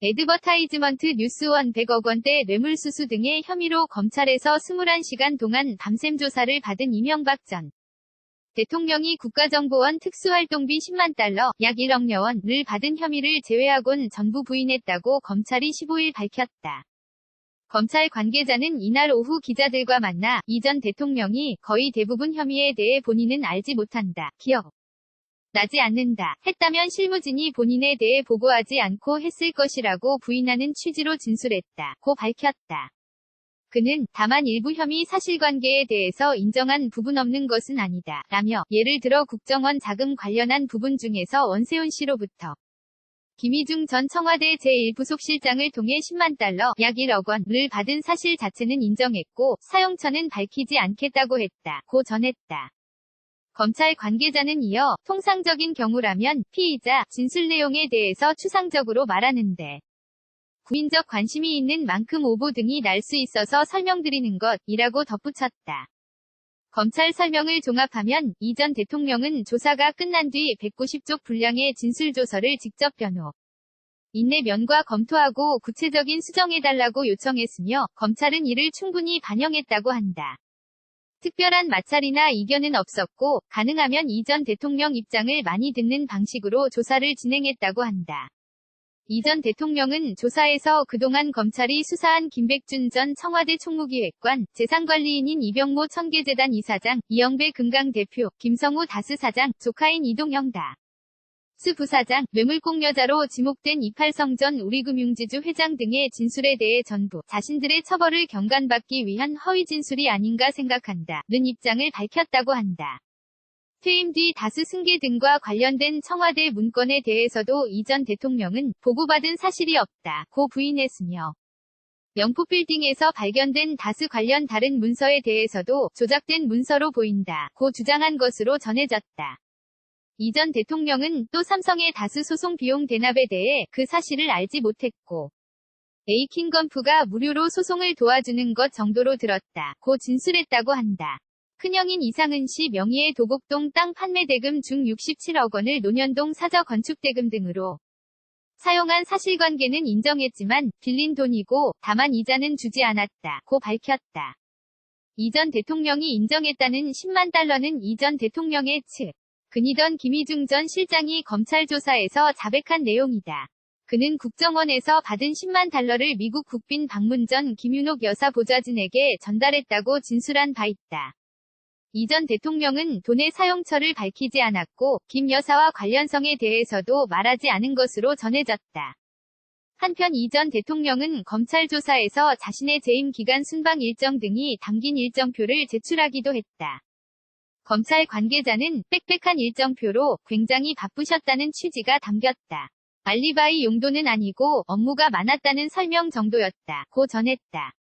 애드버타이즈먼트 뉴스원 100억 원대 뇌물수수 등의 혐의로 검찰에서 21시간 동안 밤샘 조사를 받은 이명박 전 대통령이 국가정보원 특수활동비 10만 달러, 약 1억여 원을 받은 혐의를 제외하곤 전부 부인했다고 검찰이 15일 밝혔다. 검찰 관계자는 이날 오후 기자들과 만나 이 전 대통령이 거의 대부분 혐의에 대해 본인은 알지 못한다, 기억 나지 않는다 했다면 실무진이 본인에 대해 보고하지 않고 했을 것이라고 부인하는 취지로 진술했다고 밝혔다. 그는 다만 일부 혐의 사실관계에 대해서 인정한 부분 없는 것은 아니다 라며 예를 들어 국정원 자금 관련한 부분 중에서 원세훈 씨로부터 김희중 전 청와대 제1부속실장을 통해 10만 달러, 약 1억 원을 받은 사실 자체는 인정했고 사용처는 밝히지 않겠다고 했다고 전했다. 검찰 관계자는 이어 통상적인 경우라면 피의자 진술 내용에 대해서 추상적으로 말하는데 국민적 관심이 있는 만큼 오보 등이 날 수 있어서 설명드리는 것이라고 덧붙였다. 검찰 설명을 종합하면 이 전 대통령은 조사가 끝난 뒤 190쪽 분량의 진술조서를 직접 변호 인내 면과 검토하고 구체적인 수정해달라고 요청했으며 검찰은 이를 충분히 반영했다고 한다. 특별한 마찰이나 이견은 없었고 가능하면 이 전 대통령 입장을 많이 듣는 방식으로 조사를 진행했다고 한다. 이 전 대통령은 조사에서 그동안 검찰이 수사한 김백준 전 청와대 총무기획관, 재산관리인인 이병모 청계재단 이사장, 이영배 금강 대표, 김성우 다스 사장, 조카인 이동형 다스 부사장, 뇌물공 여자로 지목된 이팔성 전 우리금융지주 회장 등의 진술에 대해 전부 자신들의 처벌을 경감받기 위한 허위 진술이 아닌가 생각한다는 입장을 밝혔다고 한다. 퇴임 뒤 다스 승계 등과 관련된 청와대 문건에 대해서도 이 전 대통령은 보고받은 사실이 없다고 부인했으며 영포빌딩에서 발견된 다스 관련 다른 문서에 대해서도 조작된 문서로 보인다고 주장한 것으로 전해졌다. 이 전 대통령은 또 삼성의 다스 소송 비용 대납에 대해 그 사실을 알지 못했고 에이킹건프가 무료로 소송을 도와주는 것 정도로 들었다고 진술했다고 한다. 큰형인 이상은 씨 명의의 도곡동 땅 판매 대금 중 67억 원을 논현동 사저 건축 대금 등으로 사용한 사실관계는 인정했지만 빌린 돈이고 다만 이자는 주지 않았다고 밝혔다. 이 전 대통령이 인정했다는 10만 달러는 이 전 대통령의 측근이던 김희중 전 실장이 검찰 조사에서 자백한 내용이다. 그는 국정원에서 받은 10만 달러를 미국 국빈 방문 전 김윤옥 여사 보좌진에게 전달했다고 진술한 바 있다. 이 전 대통령은 돈의 사용처를 밝히지 않았고 김 여사와 관련성에 대해서도 말하지 않은 것으로 전해졌다. 한편 이 전 대통령은 검찰 조사에서 자신의 재임 기간 순방 일정 등이 담긴 일정표를 제출하기도 했다. 검찰 관계자는 빽빽한 일정표로 굉장히 바쁘셨다는 취지가 담겼다. 알리바이 용도는 아니고 업무가 많았다는 설명 정도였다고 전했다.